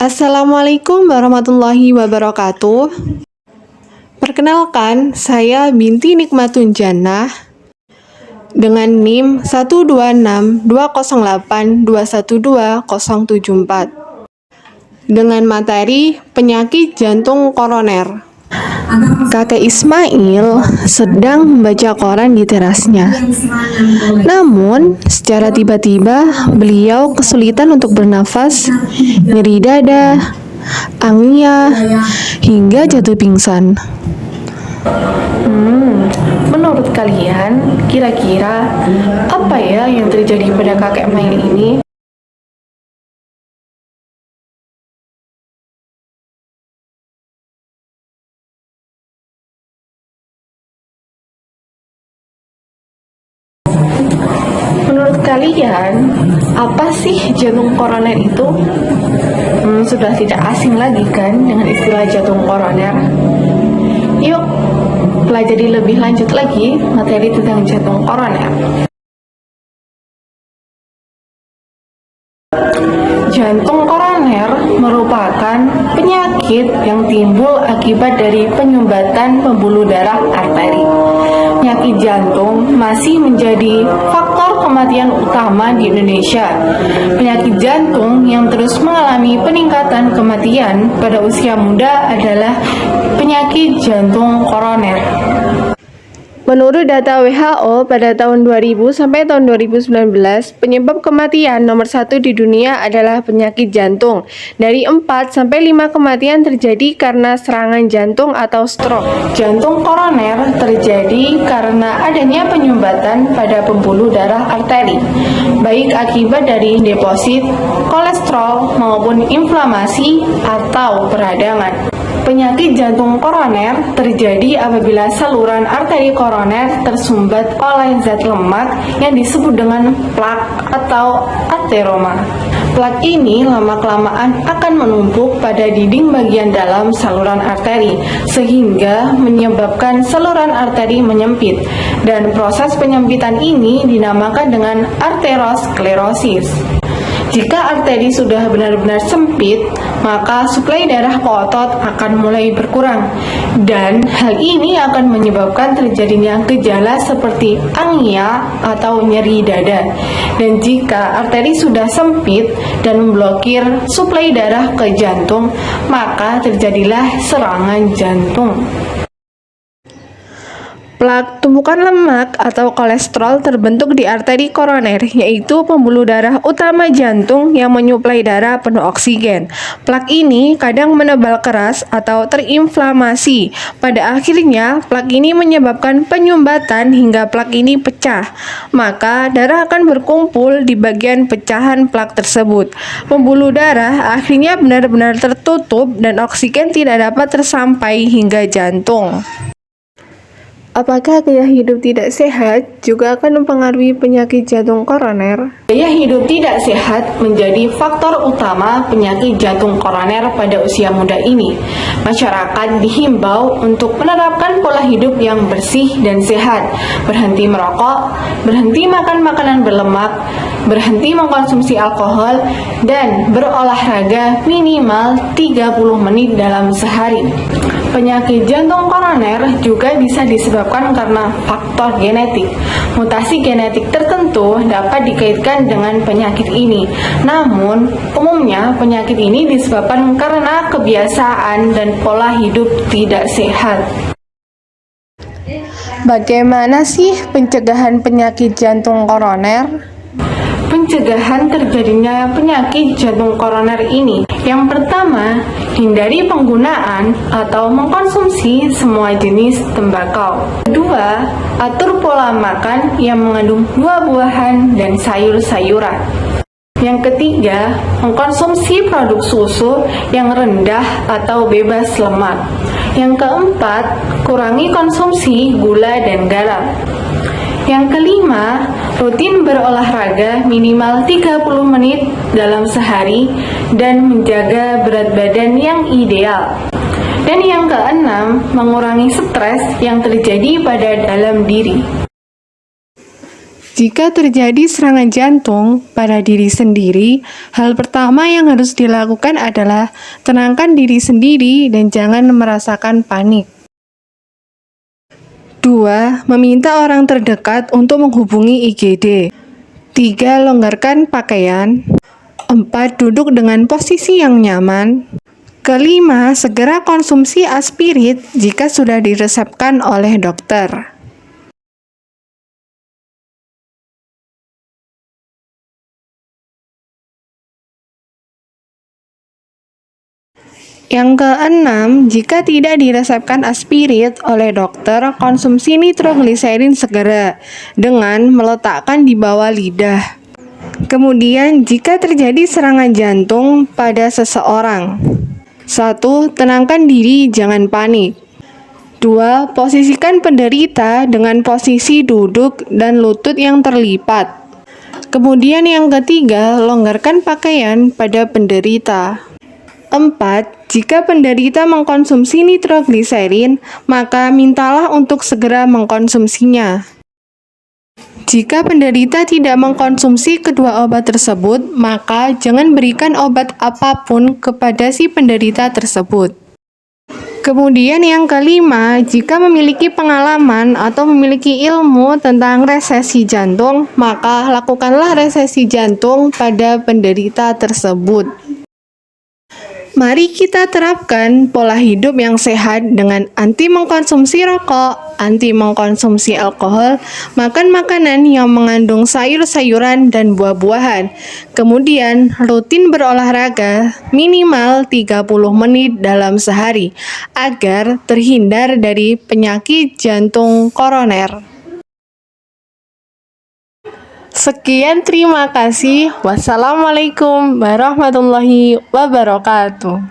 Assalamualaikum warahmatullahi wabarakatuh. Perkenalkan, saya Binti Nikmatun Jannah dengan NIM 12620821274 dengan materi penyakit jantung koroner. Kakek Ismail sedang membaca koran di terasnya. Namun, secara tiba-tiba beliau kesulitan untuk bernafas, nyeri dada, angin, hingga jatuh pingsan. Menurut kalian, kira-kira apa ya yang terjadi pada kakek Ismail ini? Menurut kalian, apa sih jantung koroner itu? Sudah tidak asing lagi kan dengan istilah jantung koroner? Yuk, pelajari lebih lanjut lagi materi tentang jantung koroner. Jantung koroner merupakan penyakit yang timbul akibat dari penyumbatan pembuluh darah arteri. Penyakit jantung masih menjadi faktor kematian utama di Indonesia. Penyakit jantung yang terus mengalami peningkatan kematian pada usia muda adalah penyakit jantung koroner. Menurut data WHO pada tahun 2000 sampai tahun 2019, penyebab kematian nomor 1 di dunia adalah penyakit jantung. Dari 4 sampai 5 kematian terjadi karena serangan jantung atau stroke. Jantung koroner terjadi karena adanya penyumbatan pada pembuluh darah arteri, baik akibat dari deposit, kolesterol, maupun inflamasi atau peradangan. Penyakit jantung koroner terjadi apabila saluran arteri koroner tersumbat oleh zat lemak yang disebut dengan plak atau ateroma. Plak ini lama-kelamaan akan menumpuk pada dinding bagian dalam saluran arteri, sehingga menyebabkan saluran arteri menyempit, dan proses penyempitan ini dinamakan dengan arteriosklerosis. Jika arteri sudah benar-benar sempit, maka suplai darah ke otot akan mulai berkurang, dan hal ini akan menyebabkan terjadinya gejala seperti angina atau nyeri dada. Dan jika arteri sudah sempit dan memblokir suplai darah ke jantung, maka terjadilah serangan jantung. Plak tumpukan lemak atau kolesterol terbentuk di arteri koroner, yaitu pembuluh darah utama jantung yang menyuplai darah penuh oksigen. Plak ini kadang menebal keras atau terinflamasi. Pada akhirnya, plak ini menyebabkan penyumbatan hingga plak ini pecah. Maka, darah akan berkumpul di bagian pecahan plak tersebut. Pembuluh darah akhirnya benar-benar tertutup dan oksigen tidak dapat tersampai hingga jantung. Apakah gaya hidup tidak sehat juga akan mempengaruhi penyakit jantung koroner? Gaya hidup tidak sehat menjadi faktor utama penyakit jantung koroner pada usia muda ini. Masyarakat dihimbau untuk menerapkan pola hidup yang bersih dan sehat, berhenti merokok, berhenti makan makanan berlemak, berhenti mengkonsumsi alkohol, dan berolahraga minimal 30 menit dalam sehari. Penyakit jantung koroner juga bisa disebabkan karena faktor genetik. Mutasi genetik tertentu dapat dikaitkan dengan penyakit ini. Namun, umumnya penyakit ini disebabkan karena kebiasaan dan pola hidup tidak sehat. Bagaimana sih pencegahan penyakit jantung koroner? Pencegahan terjadinya penyakit jantung koroner ini. Yang pertama, hindari penggunaan atau mengkonsumsi semua jenis tembakau. Kedua, atur pola makan yang mengandung buah-buahan dan sayur-sayuran. Yang ketiga, mengkonsumsi produk susu yang rendah atau bebas lemak. Yang keempat, kurangi konsumsi gula dan garam. Yang kelima, rutin berolahraga minimal 30 menit dalam sehari dan menjaga berat badan yang ideal. Dan yang keenam, mengurangi stres yang terjadi pada dalam diri. Jika terjadi serangan jantung pada diri sendiri, hal pertama yang harus dilakukan adalah tenangkan diri sendiri dan jangan merasakan panik. 2. Meminta orang terdekat untuk menghubungi IGD. 3. Longgarkan pakaian. 4. Duduk dengan posisi yang nyaman. Kelima, segera konsumsi aspirin jika sudah diresepkan oleh dokter. Yang keenam, jika tidak diresepkan aspirin oleh dokter, konsumsi nitrogliserin segera dengan meletakkan di bawah lidah. Kemudian, jika terjadi serangan jantung pada seseorang, 1. Tenangkan diri, jangan panik. 2. Posisikan penderita dengan posisi duduk dan lutut yang terlipat. Kemudian yang ketiga, longgarkan pakaian pada penderita. 4. Jika penderita mengkonsumsi nitrogliserin, maka mintalah untuk segera mengkonsumsinya. Jika penderita tidak mengkonsumsi kedua obat tersebut, maka jangan berikan obat apapun kepada si penderita tersebut. Kemudian yang kelima, jika memiliki pengalaman atau memiliki ilmu tentang resesi jantung, maka lakukanlah resesi jantung pada penderita tersebut. Mari kita terapkan pola hidup yang sehat dengan anti mengkonsumsi rokok, anti mengkonsumsi alkohol, makan makanan yang mengandung sayur-sayuran dan buah-buahan. Kemudian rutin berolahraga minimal 30 menit dalam sehari agar terhindar dari penyakit jantung koroner. Sekian, terima kasih. Wassalamualaikum warahmatullahi wabarakatuh.